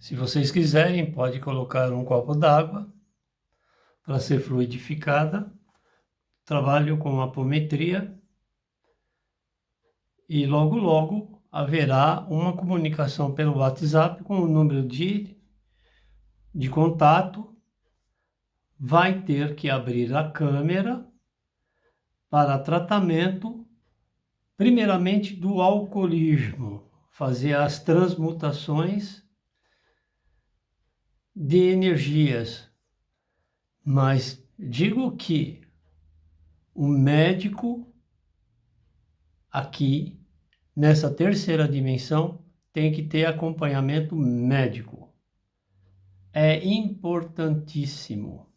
Se vocês quiserem, pode colocar um copo d'água para ser fluidificada. Trabalho com apometria e logo haverá uma comunicação pelo WhatsApp com o número de contato. Vai ter que abrir a câmera para tratamento, primeiramente do alcoolismo, fazer as transmutações de energias. Mas digo que o médico aqui, nessa terceira dimensão, tem que ter acompanhamento médico. É importantíssimo.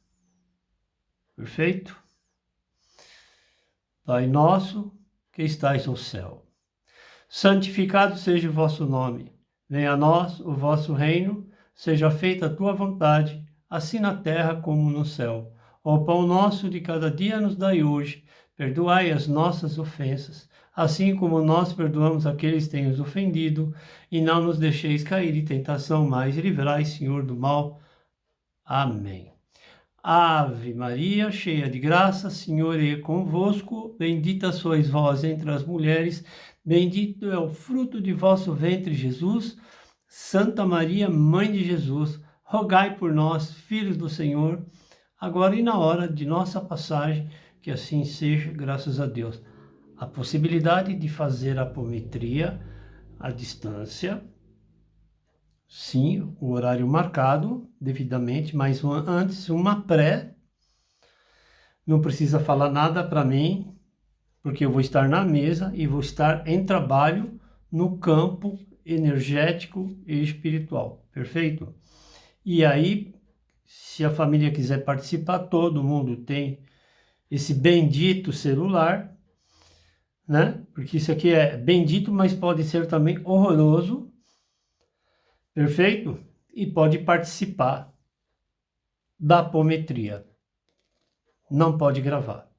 Perfeito? Pai nosso, que estais no céu, santificado seja o vosso nome. Venha a nós o vosso reino, seja feita a tua vontade, assim na terra como no céu. O pão nosso de cada dia nos dai hoje. Perdoai as nossas ofensas, assim como nós perdoamos aqueles que têm nos ofendido, e não nos deixeis cair em tentação, mas livrai, Senhor, do mal. Amém. Ave Maria, cheia de graça, Senhor é convosco, bendita sois vós entre as mulheres, bendito é o fruto de vosso ventre, Jesus. Santa Maria, Mãe de Jesus, rogai por nós, filhos do Senhor, agora e na hora de nossa passagem, que assim seja, graças a Deus. A possibilidade de fazer apometria à distância, sim, o horário marcado devidamente, mas antes uma pré, não precisa falar nada para mim, porque eu vou estar na mesa e vou estar em trabalho no campo energético e espiritual, perfeito? E aí, se a família quiser participar, todo mundo tem esse bendito celular, né? Porque isso aqui é bendito, mas pode ser também horroroso, perfeito? E pode participar da apometria. Não pode gravar.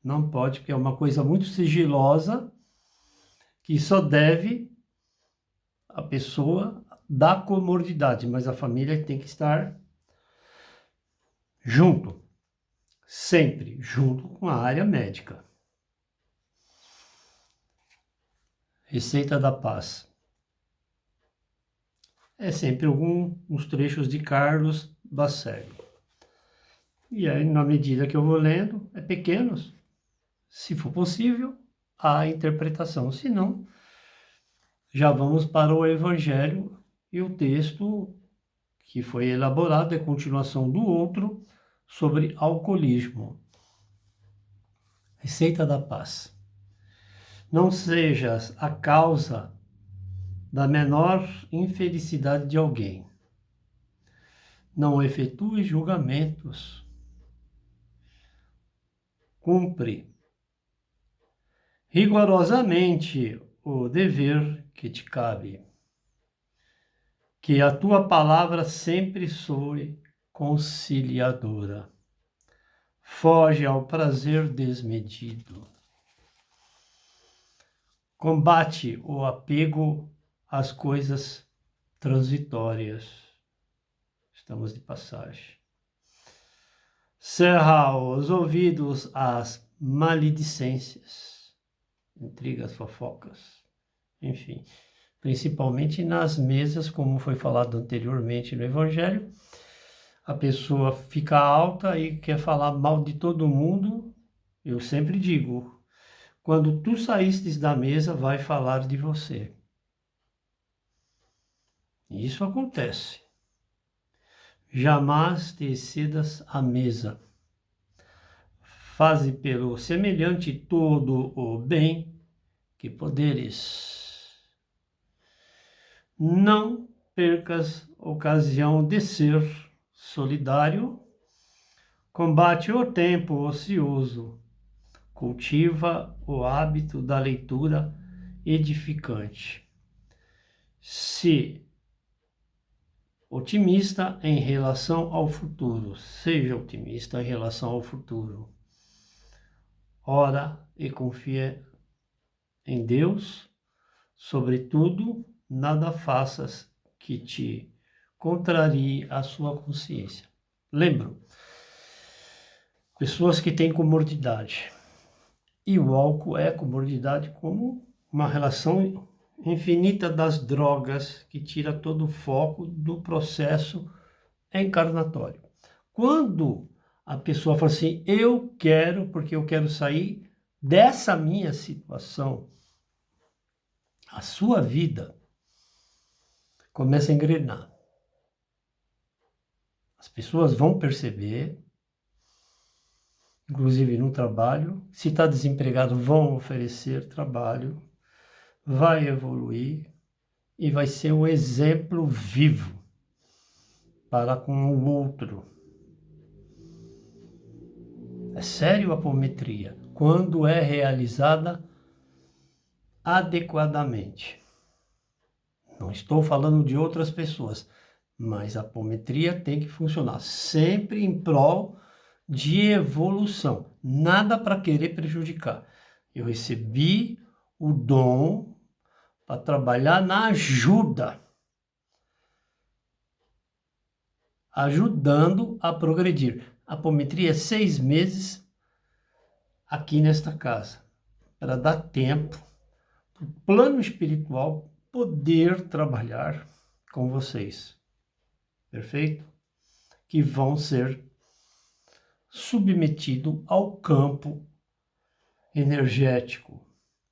Não pode, porque é uma coisa muito sigilosa que só deve a pessoa da comorbidade, mas a família tem que estar junto, sempre junto com a área médica. Receita da paz. É sempre uns trechos de Carlos Bacelli. E aí, na medida que eu vou lendo, é pequenos, se for possível, a interpretação. Se não, já vamos para o Evangelho e o texto que foi elaborado é continuação do outro sobre alcoolismo. Receita da paz. Não sejas a causa da menor infelicidade de alguém. Não efetue julgamentos. Cumpre rigorosamente o dever que te cabe. Que a tua palavra sempre soe conciliadora. Foge ao prazer desmedido. Combate o apego às coisas transitórias. Estamos de passagem. Cerra os ouvidos às maledicências, intrigas, fofocas, enfim, principalmente nas mesas, como foi falado anteriormente no Evangelho, a pessoa fica alta e quer falar mal de todo mundo. Eu sempre digo, quando tu saístes da mesa, vai falar de você. Isso acontece. Jamais te excedas à mesa. Faze pelo semelhante todo o bem que poderes. Não percas ocasião de ser solidário. Combate o tempo ocioso. Cultiva o hábito da leitura edificante. Se otimista em relação ao futuro. Seja otimista em relação ao futuro. Ora e confia em Deus. Sobretudo, nada faças que te contrarie a sua consciência. Lembro, pessoas que têm comorbidade. E o álcool é comorbidade como uma relação infinita das drogas que tira todo o foco do processo encarnatório. Quando a pessoa fala assim, eu quero, porque eu quero sair dessa minha situação, a sua vida começa a engrenar. As pessoas vão perceber, inclusive no trabalho, se está desempregado, vão oferecer trabalho, vai evoluir e vai ser um exemplo vivo para com o outro. É sério a apometria, quando é realizada adequadamente. Não estou falando de outras pessoas, mas a apometria tem que funcionar sempre em prol de evolução, nada para querer prejudicar. Eu recebi o dom para trabalhar na ajuda, ajudando a progredir. A apometria é 6 meses aqui nesta casa, para dar tempo para o plano espiritual poder trabalhar com vocês, perfeito? Que vão ser submetidos ao campo energético.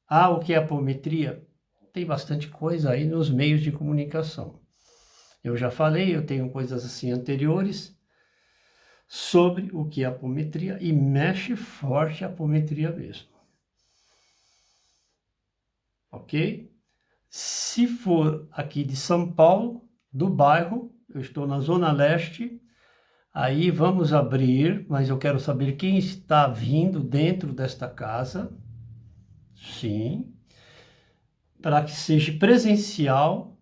O que é apometria? Tem bastante coisa aí nos meios de comunicação. Eu já falei, eu tenho coisas assim anteriores sobre o que é apometria e mexe forte a apometria mesmo. Ok? Se for aqui de São Paulo, do bairro, eu estou na Zona Leste, aí vamos abrir, mas eu quero saber quem está vindo dentro desta casa, sim, para que seja presencial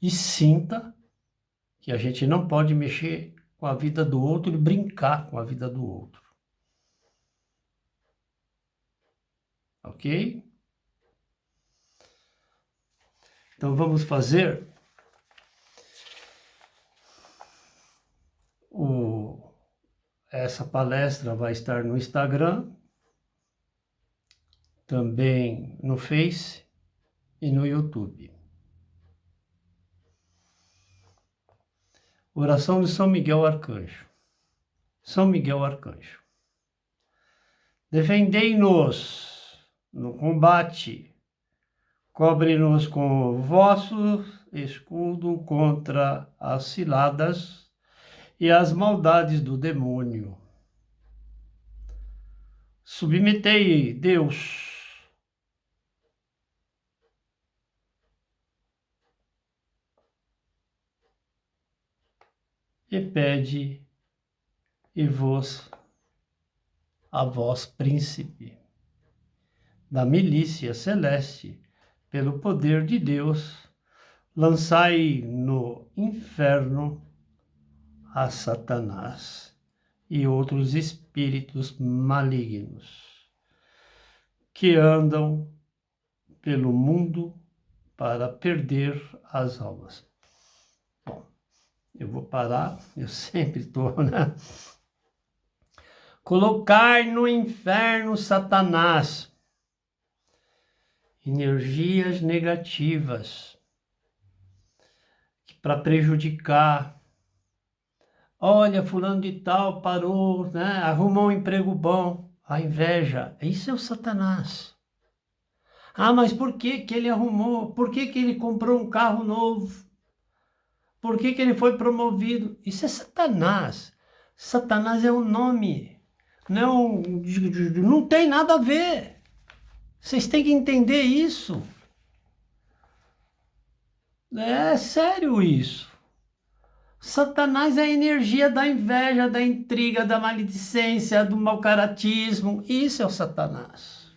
e sinta que a gente não pode mexer com a vida do outro e brincar com a vida do outro. Ok? Então vamos fazer essa palestra vai estar no Instagram, também no Face e no YouTube. Oração de São Miguel Arcanjo. São Miguel Arcanjo. Defendei-nos no combate, cobre-nos com o vosso escudo contra as ciladas e as maldades do demônio. Submetei, Deus, e pede a vós, príncipe da milícia celeste, pelo poder de Deus, lançai no inferno a Satanás e outros espíritos malignos que andam pelo mundo para perder as almas. Bom, eu vou parar, eu sempre estou, né? Colocar no inferno Satanás, energias negativas para prejudicar. Olha, fulano de tal parou, né? Arrumou um emprego bom. A inveja, isso é o Satanás. Mas por que que ele arrumou? Por que que ele comprou um carro novo? Por que que ele foi promovido? Isso é Satanás. Satanás é um nome. Não tem nada a ver. Vocês têm que entender isso. É sério isso. Satanás é a energia da inveja, da intriga, da maledicência, do mau-caratismo. Isso é o Satanás.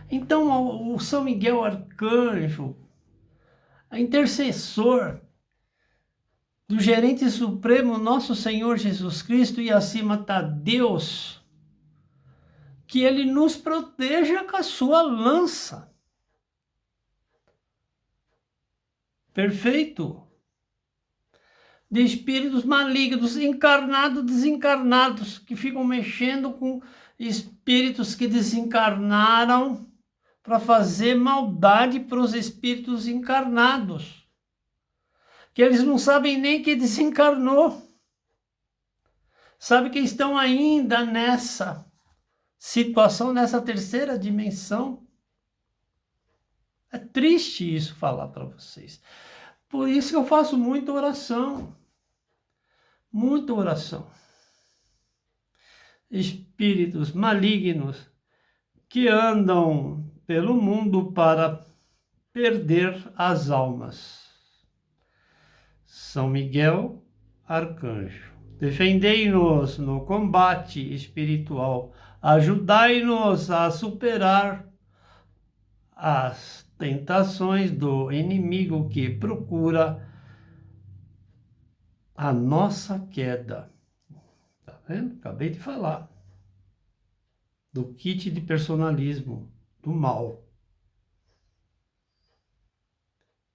Então, o São Miguel Arcanjo, a intercessor do gerente supremo, nosso Senhor Jesus Cristo, e acima está Deus, que ele nos proteja com a sua lança. perfeito, de espíritos malignos, encarnados, desencarnados, que ficam mexendo com espíritos que desencarnaram para fazer maldade para os espíritos encarnados, que eles não sabem nem que desencarnou, sabe que estão ainda nessa situação, nessa terceira dimensão. É triste isso falar para vocês. Por isso que eu faço muita oração. Muita oração. Espíritos malignos que andam pelo mundo para perder as almas. São Miguel, Arcanjo, defendei-nos no combate espiritual. Ajudai-nos a superar as tentações do inimigo que procura a nossa queda. Tá vendo? Acabei de falar do kit de personalismo do mal.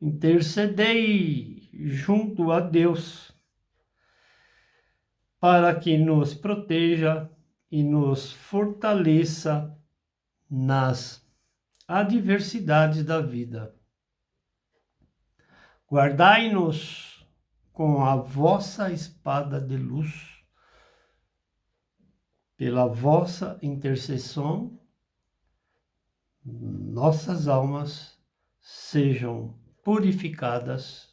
Intercedei junto a Deus para que nos proteja e nos fortaleça nas adversidades da vida. Guardai-nos com a vossa espada de luz, pela vossa intercessão, nossas almas sejam purificadas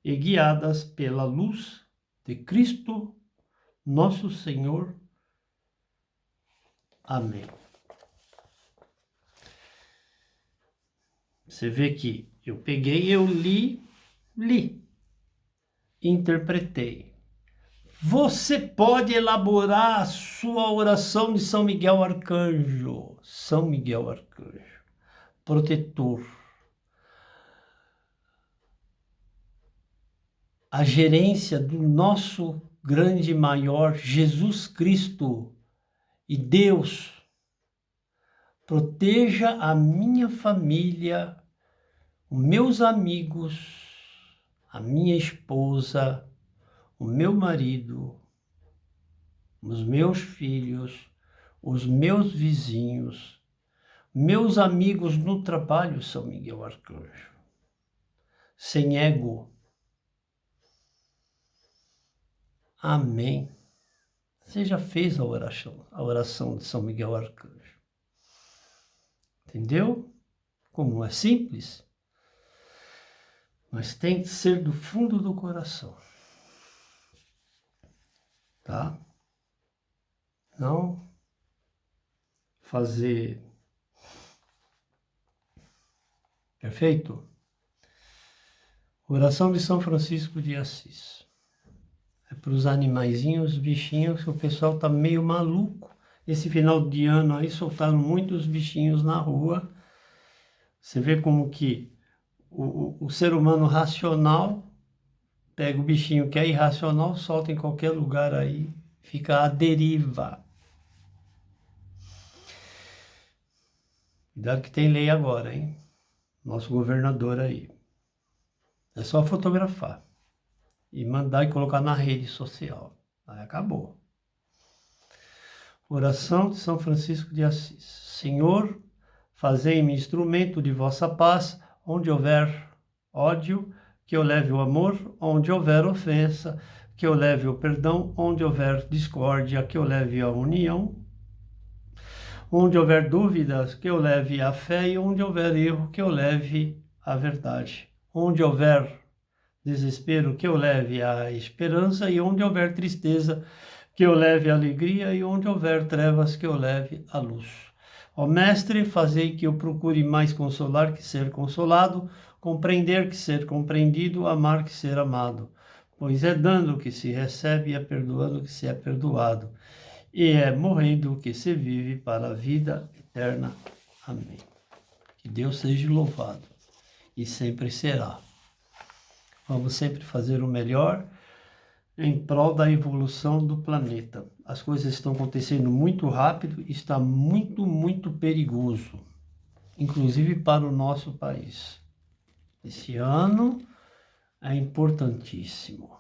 e guiadas pela luz de Cristo, nosso Senhor. Amém. Você vê que eu peguei, eu li, interpretei. Você pode elaborar a sua oração de São Miguel Arcanjo. São Miguel Arcanjo, protetor. A gerência do nosso grande maior Jesus Cristo e Deus. Proteja a minha família, os meus amigos, a minha esposa, o meu marido, os meus filhos, os meus vizinhos, meus amigos no trabalho, São Miguel Arcanjo. Sem ego. Amém. Você já fez a oração de São Miguel Arcanjo. Entendeu? Como é simples, mas tem que ser do fundo do coração. Tá? Não fazer. Perfeito? Oração de São Francisco de Assis. É para os animaizinhos, os bichinhos, que o pessoal tá meio maluco. Esse final de ano aí soltaram muitos bichinhos na rua. Você vê como que o ser humano racional pega o bichinho que é irracional, solta em qualquer lugar aí, fica à deriva. Cuidado que tem lei agora, hein? Nosso governador aí. É só fotografar e mandar e colocar na rede social. Aí acabou. Oração de São Francisco de Assis. Senhor, fazei-me instrumento de vossa paz, onde houver ódio, que eu leve o amor, onde houver ofensa, que eu leve o perdão, onde houver discórdia, que eu leve a união, onde houver dúvidas, que eu leve a fé, e onde houver erro, que eu leve a verdade. Onde houver desespero, que eu leve a esperança, e onde houver tristeza, que eu leve a alegria, e onde houver trevas, que eu leve a luz. Ó Mestre, fazei que eu procure mais consolar que ser consolado, compreender que ser compreendido, amar que ser amado. Pois é dando que se recebe, e é perdoando que se é perdoado, e é morrendo que se vive para a vida eterna. Amém. Que Deus seja louvado, e sempre será. Vamos sempre fazer o melhor em prol da evolução do planeta. As coisas estão acontecendo muito rápido e está muito, muito perigoso, inclusive para o nosso país. Esse ano é importantíssimo.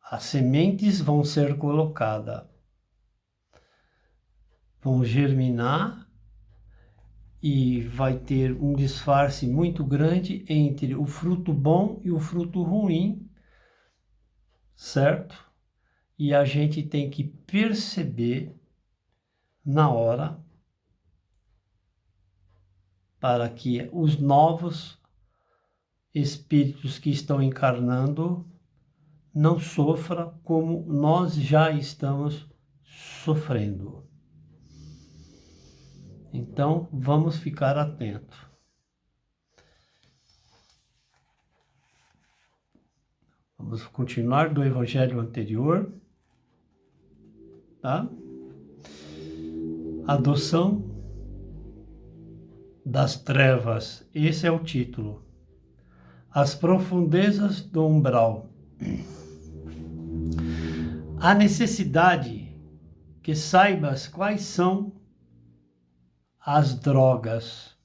As sementes vão ser colocadas, vão germinar e vai ter um disfarce muito grande entre o fruto bom e o fruto ruim, certo? E a gente tem que perceber na hora para que os novos espíritos que estão encarnando não sofram como nós já estamos sofrendo. Então, vamos ficar atentos. Vamos continuar do evangelho anterior, tá? Adoção das trevas, esse é o título. As profundezas do umbral. A necessidade que saibas quais são as drogas.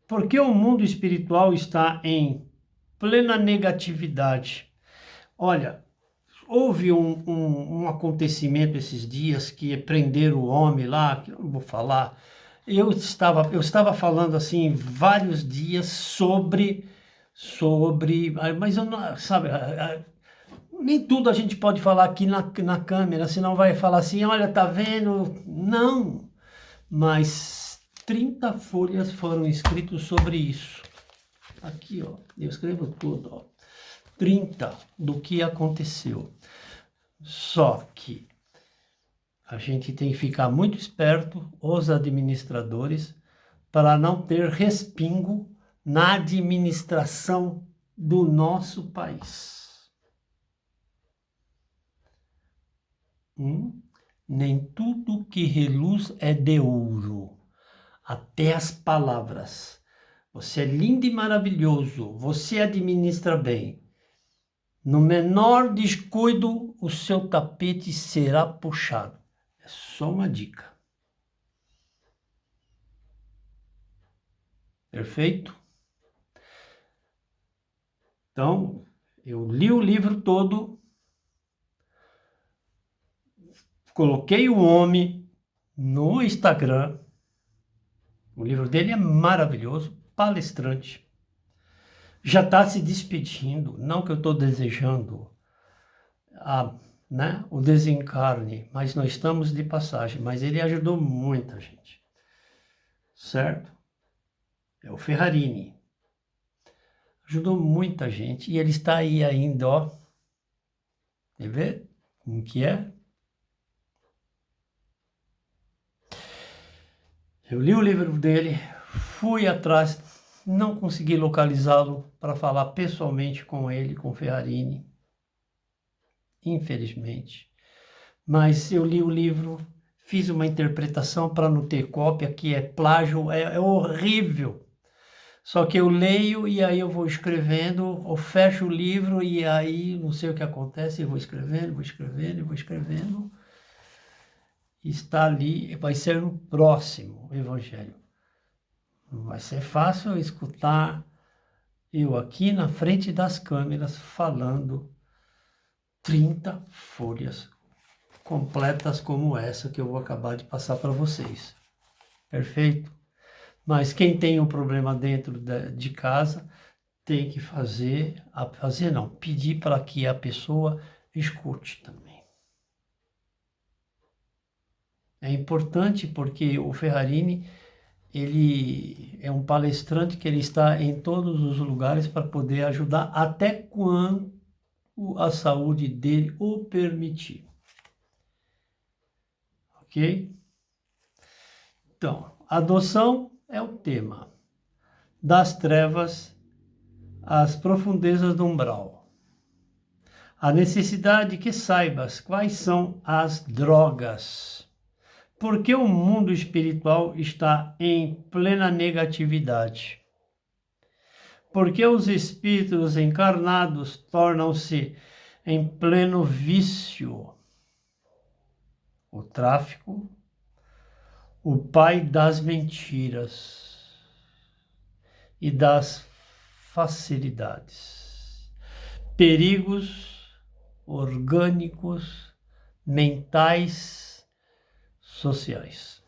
Porque o mundo espiritual está em plena negatividade. Olha, houve um acontecimento esses dias que prenderam o homem lá, que eu não vou falar. Eu estava falando assim vários dias sobre, mas eu não, sabe, nem tudo a gente pode falar aqui na câmera, senão vai falar assim, olha, tá vendo? Não, mas 30 folhas foram escritas sobre isso. Aqui, ó, eu escrevo tudo, ó. 30 do que aconteceu. Só que a gente tem que ficar muito esperto, os administradores, para não ter respingo na administração do nosso país. Nem tudo que reluz é de ouro, até as palavras. Você é lindo e maravilhoso, você administra bem. No menor descuido, o seu tapete será puxado. É só uma dica. Perfeito? Então, eu li o livro todo, coloquei o homem no Instagram. O livro dele é maravilhoso, palestrante. Já está se despedindo, não que eu estou desejando o desencarne, mas nós estamos de passagem. Mas ele ajudou muita gente, certo? É o Ferrarini. Ajudou muita gente e ele está aí ainda, ó. Quer ver como que é? Eu li o livro dele, fui atrás, não consegui localizá-lo para falar pessoalmente com ele, com o Ferrarini, infelizmente. Mas eu li o livro, fiz uma interpretação para não ter cópia, que é plágio, é horrível. Só que eu leio e aí eu vou escrevendo, eu fecho o livro e aí não sei o que acontece, eu vou escrevendo, vou escrevendo, vou escrevendo. Está ali, vai ser o próximo evangelho. Não vai ser fácil escutar eu aqui na frente das câmeras falando 30 folhas completas como essa que eu vou acabar de passar para vocês. Perfeito? Mas quem tem um problema dentro de casa tem que pedir para que a pessoa escute também. É importante porque o Ferrarini, ele é um palestrante que ele está em todos os lugares para poder ajudar até quando a saúde dele o permitir. Ok? Então, adoção é o tema. Das trevas às profundezas do umbral. A necessidade que saibas quais são as drogas. Porque o mundo espiritual está em plena negatividade. Porque os espíritos encarnados tornam-se em pleno vício. O tráfico, o pai das mentiras. e das facilidades, perigos orgânicos, mentais, sociais.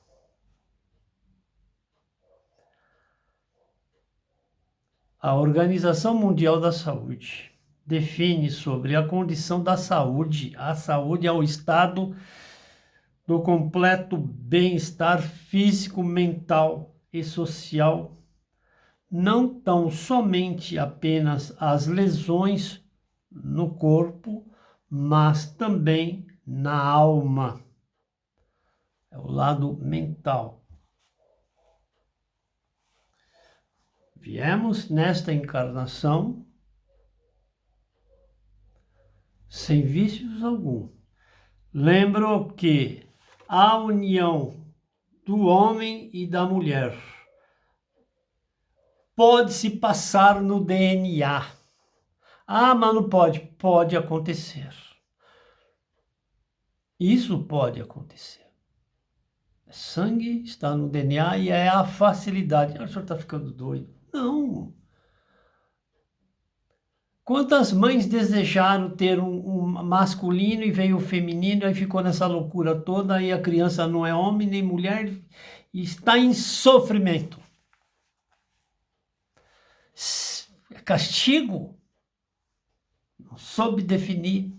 A Organização Mundial da Saúde define sobre a condição da saúde. A saúde é o estado do completo bem-estar físico, mental e social, não tão somente apenas as lesões no corpo, mas também na alma. É o lado mental. Viemos nesta encarnação sem vícios algum. Lembro que a união do homem e da mulher pode se passar no DNA. Ah, mas não pode. Pode acontecer. Isso pode acontecer. Sangue está no DNA e é a facilidade. Ah, o senhor está ficando doido. Não. Quantas mães desejaram ter um masculino e veio o feminino, aí ficou nessa loucura toda, aí a criança não é homem nem mulher e está em sofrimento. É castigo. Não soube definir.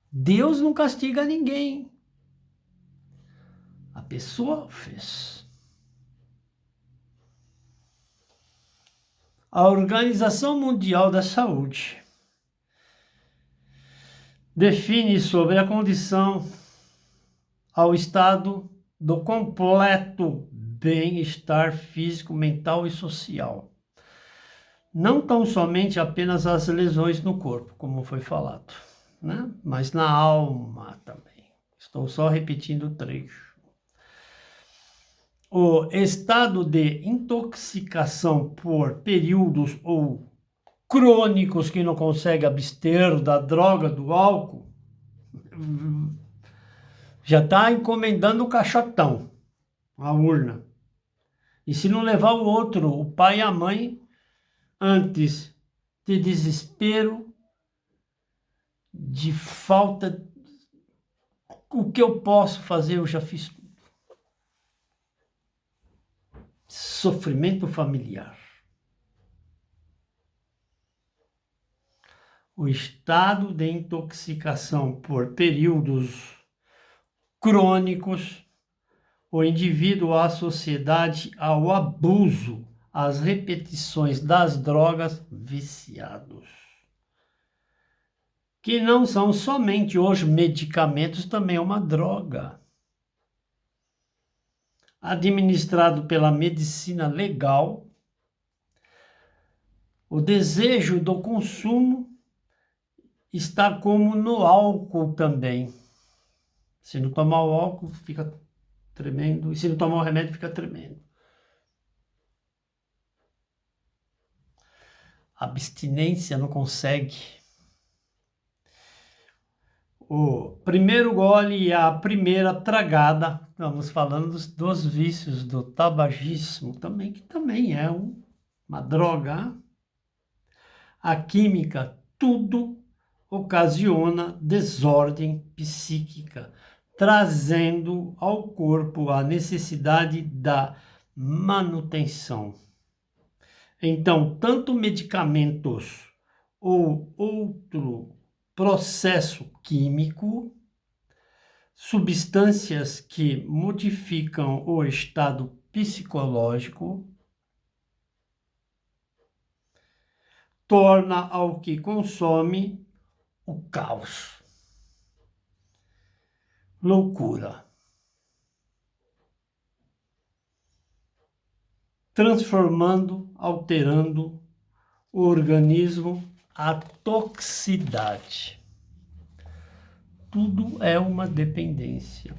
Deus não castiga ninguém. A pessoa fez. A Organização Mundial da Saúde define sobre a condição ao estado do completo bem-estar físico, mental e social. Não tão somente apenas as lesões no corpo, como foi falado, né? Mas na alma também. Estou só repetindo o trecho. O estado de intoxicação por períodos ou crônicos que não consegue abster da droga, do álcool, já está encomendando o caixotão, a urna. E se não levar o outro, o pai e a mãe, antes de desespero, de falta, o que eu posso fazer, eu já fiz tudo. Sofrimento familiar. O estado de intoxicação por períodos crônicos, o indivíduo, a sociedade, ao abuso, às repetições das drogas, viciados. Que não são somente os medicamentos, também é uma droga. Administrado pela medicina legal, o desejo do consumo está como no álcool também. Se não tomar o álcool, fica tremendo. E se não tomar o remédio, fica tremendo. A abstinência não consegue. O primeiro gole e a primeira tragada, estamos falando dos vícios do tabagismo também, que também é uma droga. A química, tudo ocasiona desordem psíquica, trazendo ao corpo a necessidade da manutenção. Então, tanto medicamentos ou outro processo químico, substâncias que modificam o estado psicológico, torna ao que consome o caos, loucura, transformando, alterando o organismo, a toxicidade. Tudo é uma dependência.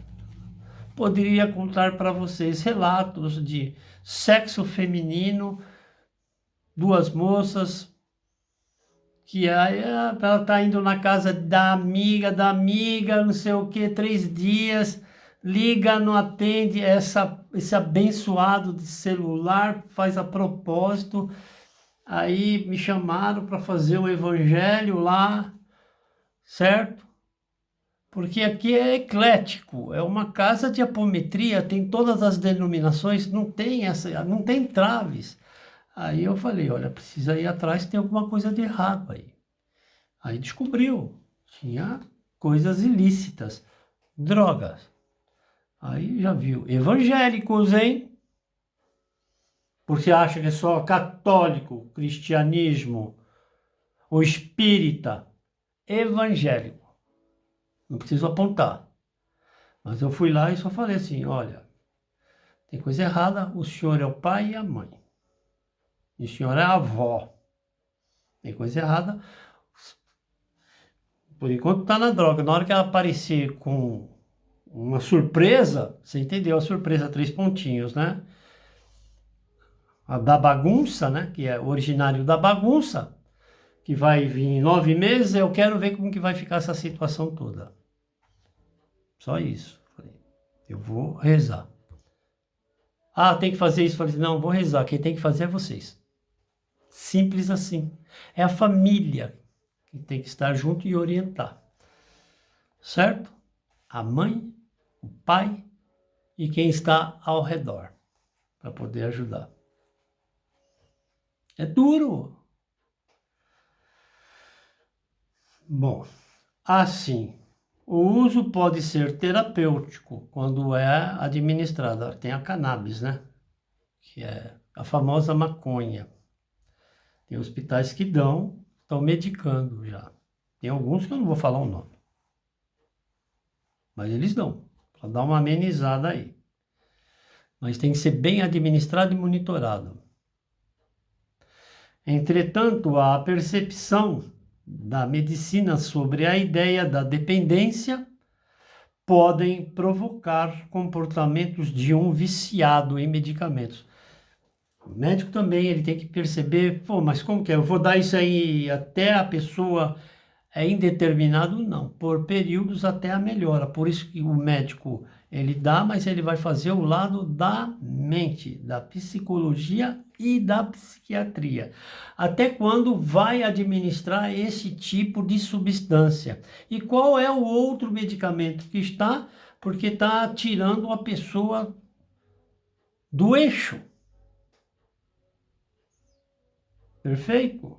Poderia contar para vocês relatos de sexo feminino, duas moças que ela está indo na casa da amiga, não sei o que, 3 dias, liga, não atende, esse abençoado de celular faz a propósito. Aí me chamaram para fazer o evangelho lá, certo? Porque aqui é eclético, é uma casa de apometria, tem todas as denominações, não tem traves. Aí eu falei, olha, precisa ir atrás, tem alguma coisa de errado aí. Aí descobriu, tinha coisas ilícitas, drogas. Aí já viu, evangélicos, hein? Porque acha que é só católico, cristianismo, ou espírita, evangélico. Não preciso apontar. Mas eu fui lá e só falei assim, olha, tem coisa errada, o senhor é o pai e a mãe. E o senhor é a avó. Tem coisa errada. Por enquanto tá na droga. Na hora que ela aparecer com uma surpresa, você entendeu? A surpresa, 3 pontinhos, né? A da bagunça, né? Que é originário da bagunça, que vai vir em 9 meses, eu quero ver como que vai ficar essa situação toda. Só isso. Eu vou rezar. Ah, tem que fazer isso. Falei, não, vou rezar. Quem tem que fazer é vocês. Simples assim. É a família que tem que estar junto e orientar. Certo? A mãe, o pai e quem está ao redor para poder ajudar. É duro. Bom, assim, o uso pode ser terapêutico quando é administrado. Tem a cannabis, né? Que é a famosa maconha. Tem hospitais que estão medicando já. Tem alguns que eu não vou falar o nome. Mas eles dão, para dar uma amenizada aí. Mas tem que ser bem administrado e monitorado. Entretanto, a percepção da medicina sobre a ideia da dependência podem provocar comportamentos de um viciado em medicamentos. O médico também ele tem que perceber, pô, mas como que é? Eu vou dar isso aí até a pessoa é indeterminado? Não, por períodos até a melhora. Por isso que o médico ele dá, mas ele vai fazer o lado da mente, da psicologia e da psiquiatria. Até quando vai administrar esse tipo de substância? E qual é o outro medicamento que está? Porque está tirando a pessoa do eixo. Perfeito?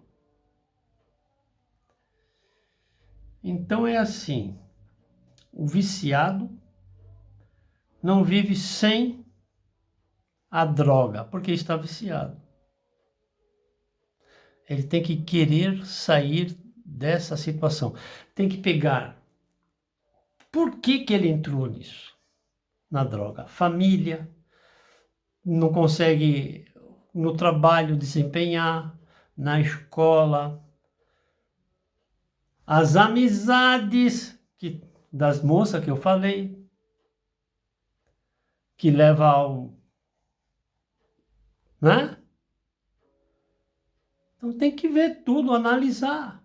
Então é assim, o viciado não vive sem a droga, porque está viciado. Ele tem que querer sair dessa situação. Tem que pegar. Por que que ele entrou nisso? Na droga. Família, não consegue no trabalho desempenhar, na escola. As amizades das moças que eu falei, que leva ao... Né? Então tem que ver tudo, analisar.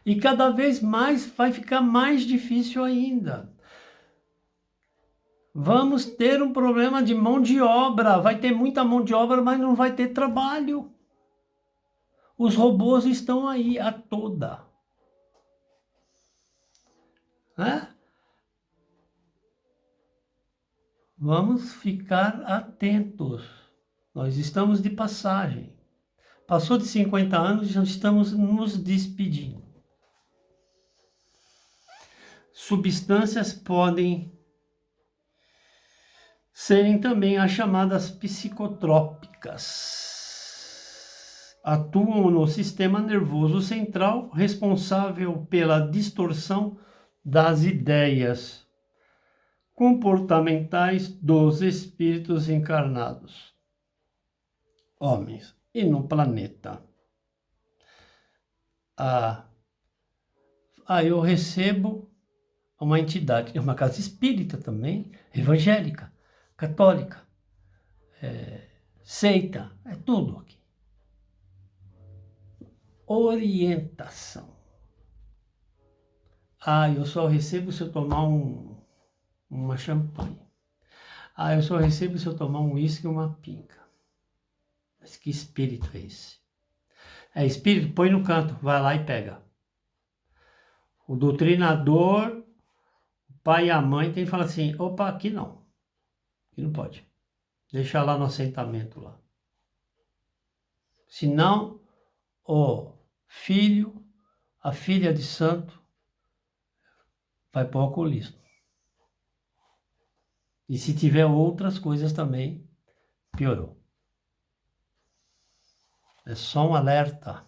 E cada vez mais vai ficar mais difícil ainda. Vamos ter um problema de mão de obra. Vai ter muita mão de obra, mas não vai ter trabalho. Os robôs estão aí a toda. Né? Vamos ficar atentos. Nós estamos de passagem. Passou de 50 anos e já estamos nos despedindo. Substâncias podem serem também as chamadas psicotrópicas. Atuam no sistema nervoso central, responsável pela distorção das ideias comportamentais dos espíritos encarnados, homens, e no planeta. Eu recebo uma entidade, é uma casa espírita também, evangélica, católica, seita, é tudo aqui. Orientação. Eu só recebo se eu tomar um uma champanhe. Ah, eu só recebo se eu tomar um uísque e uma pinga. Mas que espírito é esse? É espírito? Põe no canto, vai lá e pega. O doutrinador, o pai e a mãe tem que falar assim, opa, aqui não. Aqui não pode. Deixa lá no assentamento lá. Senão, o filho, a filha de santo, vai para o alcoolismo. E se tiver outras coisas também, piorou. É só um alerta.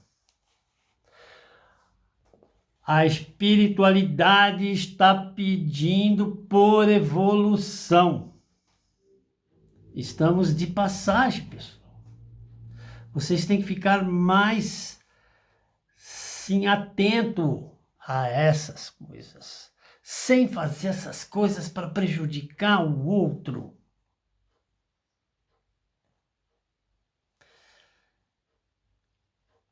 A espiritualidade está pedindo por evolução. Estamos de passagem, pessoal. Vocês têm que ficar mais, sim, atento a essas coisas, sem fazer essas coisas para prejudicar o outro.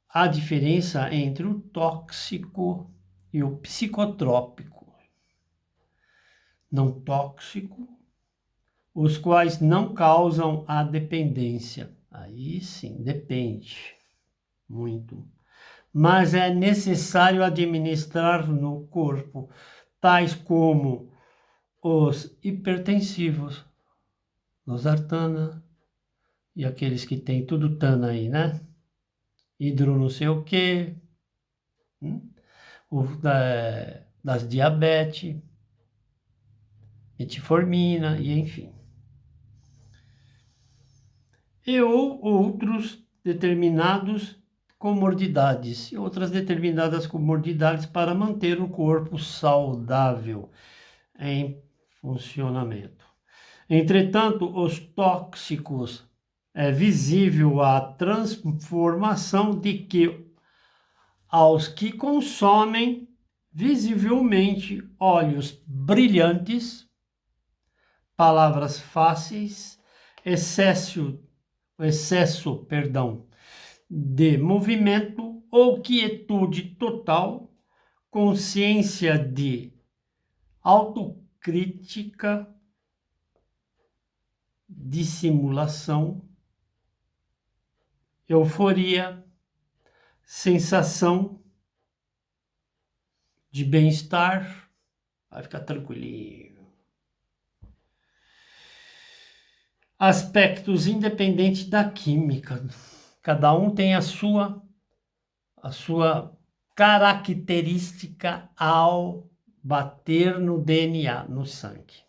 A diferença entre o tóxico e o psicotrópico. Não tóxico, os quais não causam a dependência. Aí sim, depende muito. Mas é necessário administrar no corpo, tais como os hipertensivos, losartana, e aqueles que tem tudo tana aí, né? Hidro não sei o quê, das diabetes, metformina e enfim. E ou outros determinados comorbidades e outras determinadas comorbidades para manter o corpo saudável em funcionamento. Entretanto, os tóxicos é visível a transformação de que aos que consomem visivelmente olhos brilhantes, palavras fáceis, excesso, de movimento ou quietude total, consciência de autocrítica, dissimulação, euforia, sensação de bem-estar, vai ficar tranquilinho. Aspectos independentes da química. Cada um tem a sua característica ao bater no DNA, no sangue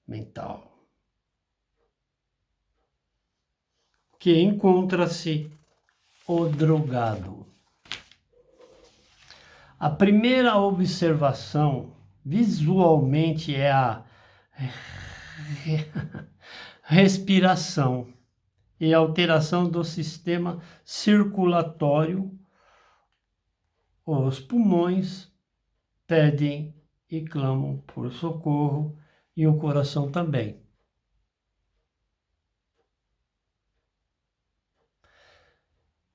mental, que encontra-se o drogado. A primeira observação visualmente é a respiração e alteração do sistema circulatório. Os pulmões pedem e clamam por socorro e o coração também.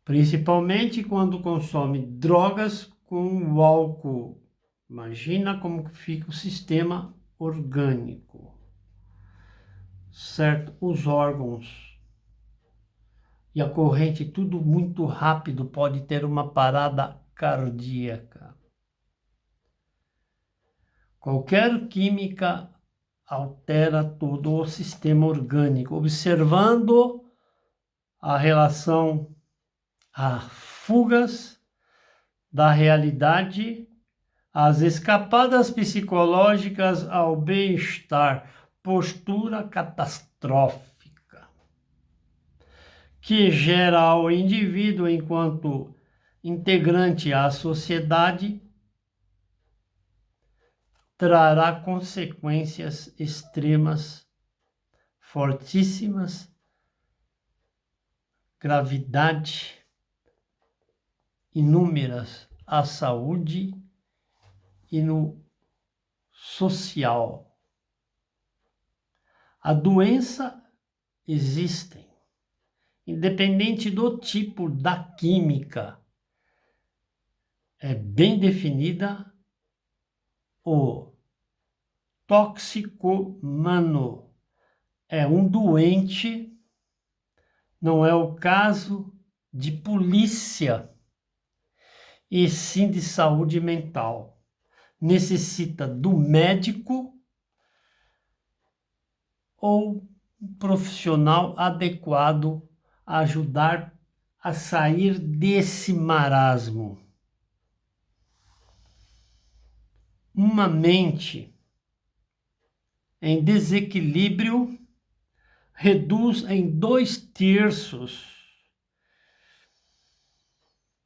Principalmente quando consome drogas com o álcool. Imagina como fica o sistema orgânico, certo? Os órgãos e a corrente, tudo muito rápido, pode ter uma parada cardíaca. Qualquer química altera todo o sistema orgânico, observando a relação a fugas da realidade, as escapadas psicológicas ao bem-estar, postura catastrófica, que gera ao indivíduo enquanto integrante à sociedade, trará consequências extremas, fortíssimas, gravidade, inúmeras à saúde e no social. A doença existe, independente do tipo da química, é bem definida o toxicomano. É um doente, não é o caso de polícia, e sim de saúde mental. Necessita do médico ou um profissional adequado a ajudar a sair desse marasmo. Uma mente em desequilíbrio reduz em 2/3,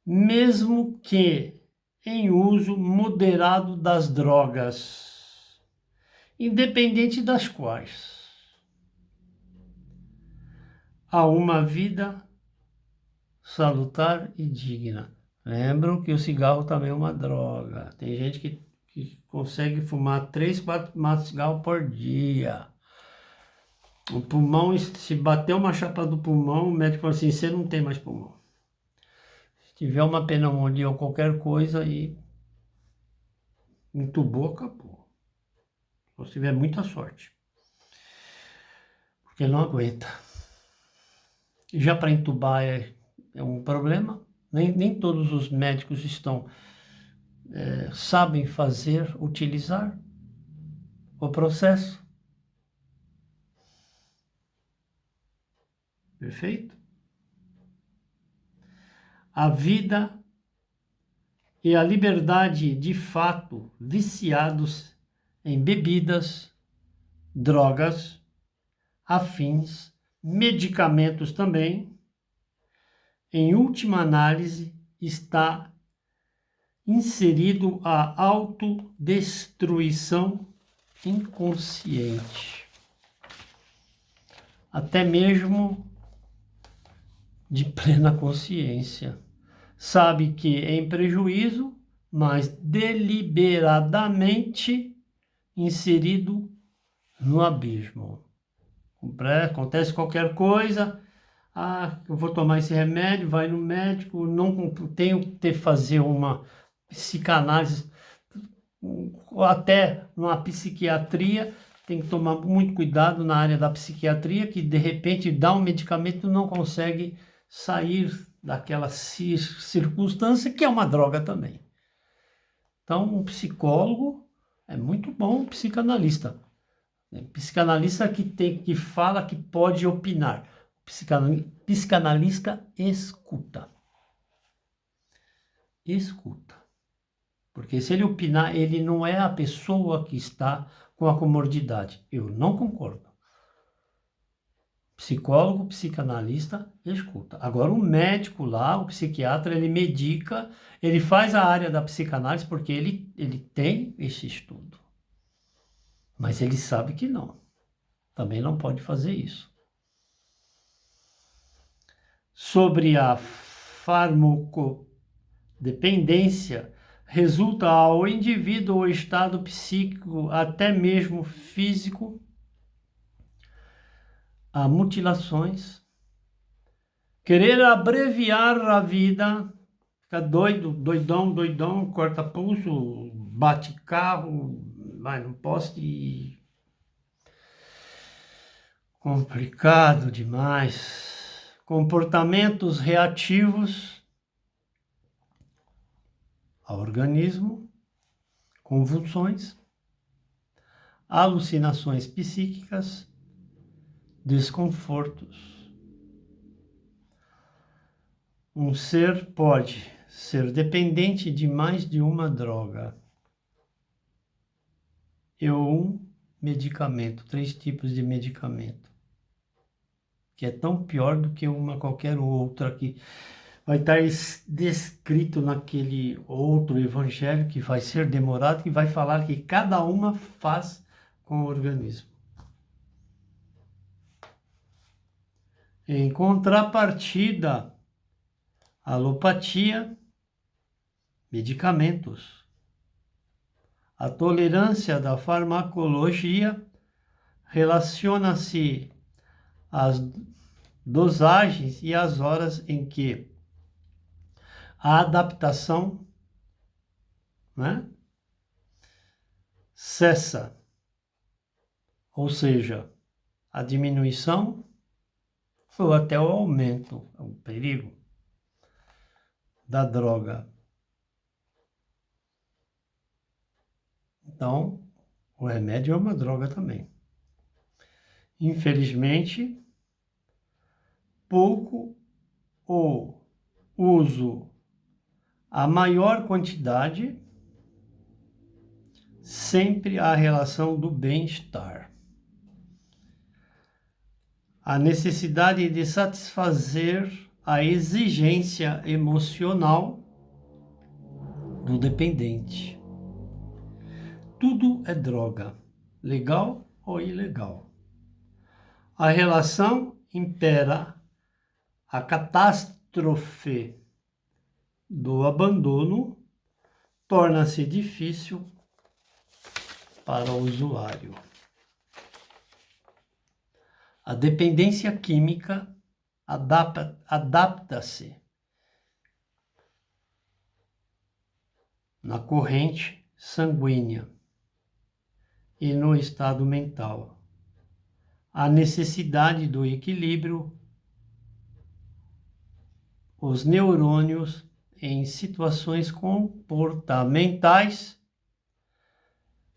mesmo que em uso moderado das drogas, independente das quais, a uma vida salutar e digna. Lembram que o cigarro também é uma droga. Tem gente que consegue fumar 3, 4 maços de cigarro por dia. O pulmão, se bater uma chapa do pulmão, o médico fala assim, você não tem mais pulmão. Se tiver uma pneumonia ou qualquer coisa, aí entubou, acabou. Só se tiver muita sorte. Porque não aguenta. Já para entubar é um problema. Nem todos os médicos sabem utilizar o processo. Perfeito? A vida e a liberdade de fato viciados em bebidas, drogas, afins, medicamentos também, em última análise, está inserido a autodestruição inconsciente, até mesmo de plena consciência. Sabe que é em prejuízo, mas deliberadamente inserido no abismo. Acontece qualquer coisa, eu vou tomar esse remédio, vai no médico, não tenho que fazer uma psicanálise, ou até uma psiquiatria, tem que tomar muito cuidado na área da psiquiatria, que de repente dá um medicamento e não consegue sair daquela circunstância, que é uma droga também. Então, um psicólogo é muito bom, um psicanalista. Psicanalista que fala que pode opinar. Psicanalista escuta. Escuta. Porque se ele opinar, ele não é a pessoa que está com a comorbidade. Eu não concordo. Psicólogo, psicanalista, escuta. Agora o médico lá, o psiquiatra, ele medica, ele faz a área da psicanálise porque ele tem esse estudo. Mas ele sabe que não. Também não pode fazer isso. Sobre a farmacodependência, resulta ao indivíduo o estado psíquico, até mesmo físico, a mutilações, querer abreviar a vida, fica doido, doidão, corta pulso, bate carro, vai no poste. Complicado demais. Comportamentos reativos ao organismo, convulsões, alucinações psíquicas, desconfortos. Um ser pode ser dependente de mais de uma droga e um medicamento, 3 tipos de medicamento, que é tão pior do que uma qualquer outra que vai estar descrito naquele outro evangelho que vai ser demorado, que vai falar que cada uma faz com o organismo. Em contrapartida, alopatia, medicamentos. A tolerância da farmacologia relaciona-se às dosagens e às horas em que a adaptação, né, cessa. ou seja, a diminuição ou até o aumento, o perigo da droga. Então, o remédio é uma droga também. Infelizmente, pouco o uso, a maior quantidade, sempre a relação do bem-estar. A necessidade de satisfazer a exigência emocional do dependente. Tudo é droga, legal ou ilegal. A relação impera a catástrofe do abandono, torna-se difícil para o usuário. A dependência química adapta-se na corrente sanguínea e no estado mental. A necessidade do equilíbrio, os neurônios em situações comportamentais,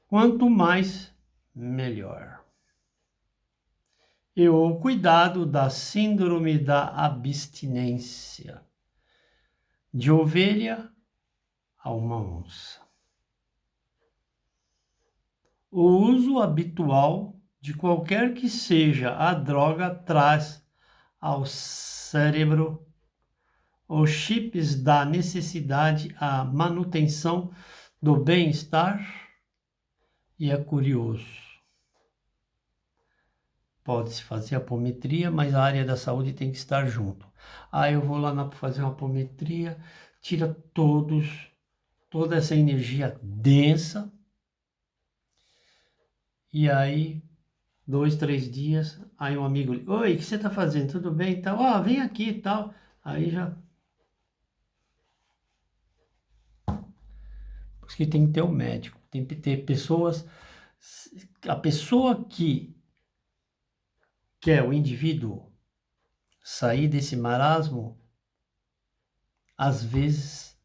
quanto mais, melhor. E o cuidado da síndrome da abstinência, de ovelha a uma onça. O uso habitual de qualquer que seja a droga traz ao cérebro os chips da necessidade, a manutenção do bem-estar, e é curioso. Pode-se fazer apometria, mas a área da saúde tem que estar junto. Eu vou lá fazer uma apometria, tira toda essa energia densa, e aí 2, 3 dias, aí um amigo liga: oi, o que você está fazendo? Tudo bem e tal? Vem aqui e tal. Aí já... Por isso que tem que ter um médico, tem que ter pessoas... A pessoa que quer o indivíduo sair desse marasmo, às vezes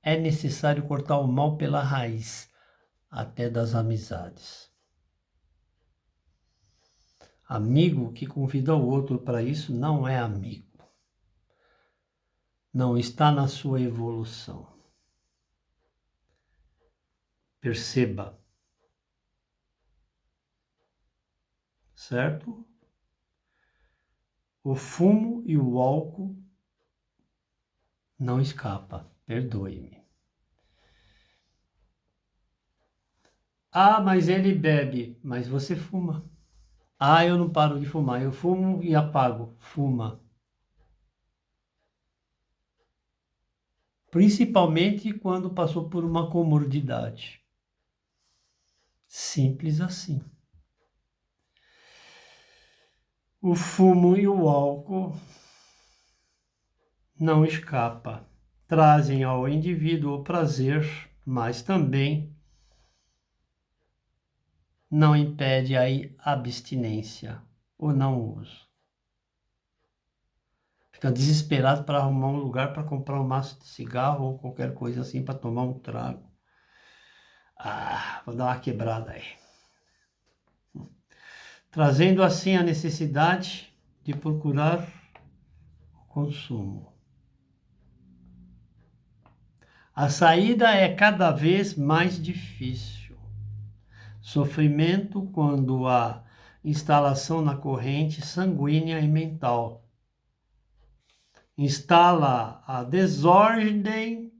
é necessário cortar o mal pela raiz, até das amizades. Amigo que convida o outro para isso não é amigo. Não está na sua evolução. Perceba. Certo? O fumo e o álcool não escapa. Perdoe-me. Mas ele bebe. Mas você fuma. Eu não paro de fumar. Eu fumo e apago. Fuma. Principalmente quando passou por uma comorbidade. Simples assim. O fumo e o álcool não escapa. Trazem ao indivíduo o prazer, mas também não impede a abstinência, o não uso. Fica desesperado para arrumar um lugar para comprar um maço de cigarro ou qualquer coisa assim para tomar um trago. Vou dar uma quebrada aí. Trazendo assim a necessidade de procurar o consumo. A saída é cada vez mais difícil. Sofrimento quando há instalação na corrente sanguínea e mental. Instala a desordem,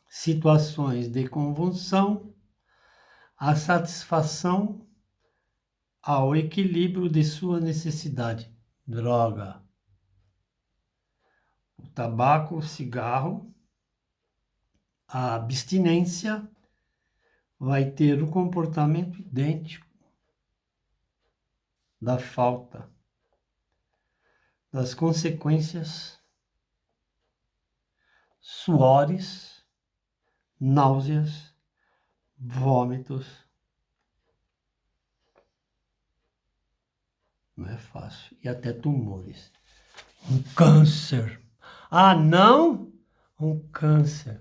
situações de convulsão, a satisfação ao equilíbrio de sua necessidade. Droga. O tabaco, o cigarro, a abstinência vai ter o comportamento idêntico da falta, das consequências, suores, náuseas, vômitos, Não é fácil. E até tumores. Um câncer. Ah, não? Um câncer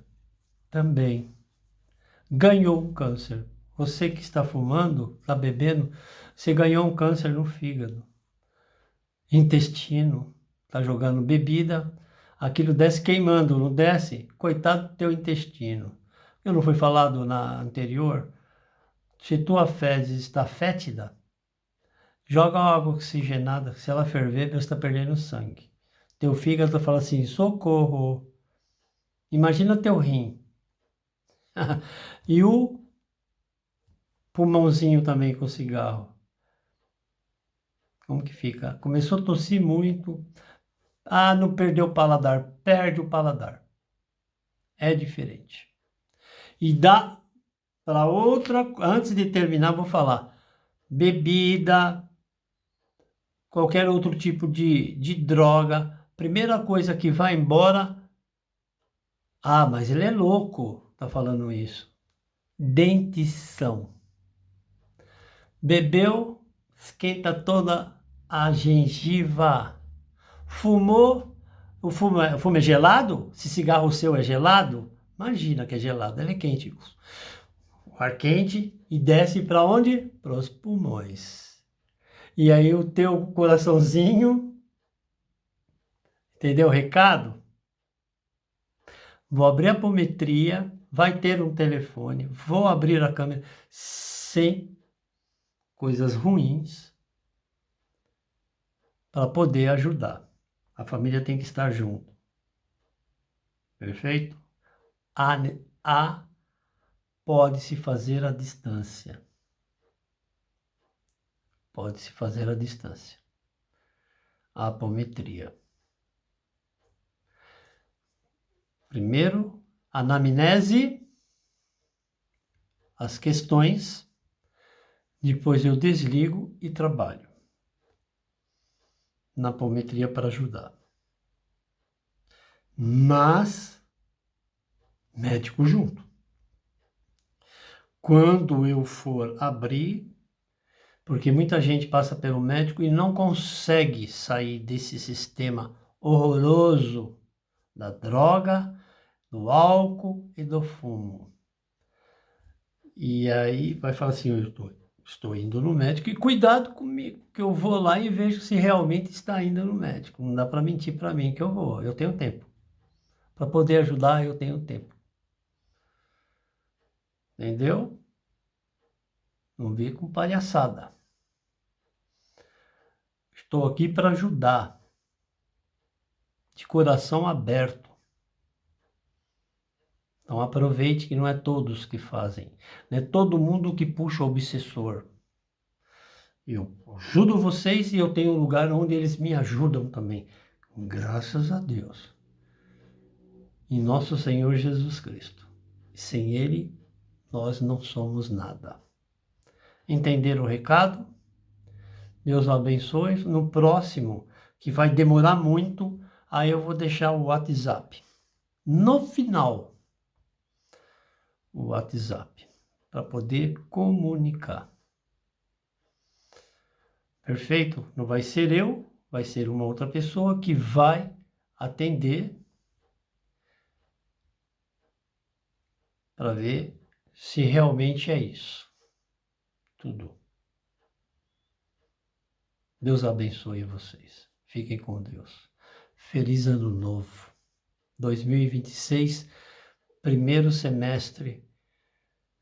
também. Ganhou um câncer. Você que está fumando, está bebendo, você ganhou um câncer no fígado. Intestino. Está jogando bebida. Aquilo desce queimando, não desce? Coitado do teu intestino. Eu não fui falado na anterior? Se tua fezes está fétida, joga uma água oxigenada. Se ela ferver, você está perdendo sangue. Teu fígado fala assim, socorro. Imagina teu rim. E o pulmãozinho também com cigarro. Como que fica? Começou a tossir muito. Ah, não perdeu o paladar. Perde o paladar. É diferente. E dá para outra... Antes de terminar, vou falar. Bebida, qualquer outro tipo de droga. Primeira coisa que vai embora... Ah, mas ele é louco, tá falando isso. Dentição. Bebeu, esquenta toda a gengiva. Fumou, o fumo é gelado? Se cigarro seu é gelado, imagina que é gelado, ele é quente. O ar quente e desce para onde? Para os pulmões. E aí o teu coraçãozinho, entendeu o recado? Vou abrir a apometria, vai ter um telefone, vou abrir a câmera sem coisas ruins para poder ajudar. A família tem que estar junto. Perfeito? A pode-se fazer à distância. Pode-se fazer à distância. A apometria. Primeiro, anamnese, as questões, depois eu desligo e trabalho na apometria para ajudar. Mas, médico junto. Quando eu for abrir, porque muita gente passa pelo médico e não consegue sair desse sistema horroroso da droga, do álcool e do fumo. E aí vai falar assim, eu estou indo no médico e cuidado comigo, que eu vou lá e vejo se realmente está indo no médico. Não dá para mentir para mim que eu vou, eu tenho tempo. Para poder ajudar, eu tenho tempo. Entendeu? Não vi com palhaçada. Estou aqui para ajudar. De coração aberto. Então aproveite que não é todos que fazem. Não é todo mundo que puxa o obsessor. Eu ajudo vocês e eu tenho um lugar onde eles me ajudam também. Graças a Deus. Em nosso Senhor Jesus Cristo. Sem Ele, nós não somos nada. Entenderam o recado? Deus o abençoe. No próximo, que vai demorar muito, aí eu vou deixar o WhatsApp. No final, o WhatsApp, para poder comunicar. Perfeito? Não vai ser eu, vai ser uma outra pessoa que vai atender para ver se realmente é isso. Tudo. Deus abençoe vocês. Fiquem com Deus. Feliz ano novo. 2026, primeiro semestre.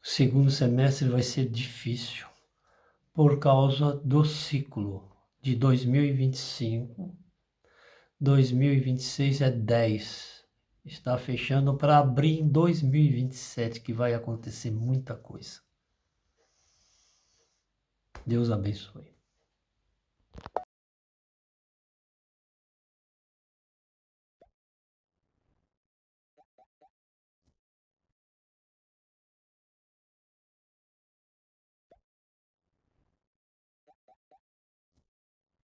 O segundo semestre vai ser difícil por causa do ciclo de 2025. 2026 é 10. Está fechando para abrir em 2027, que vai acontecer muita coisa. Deus abençoe.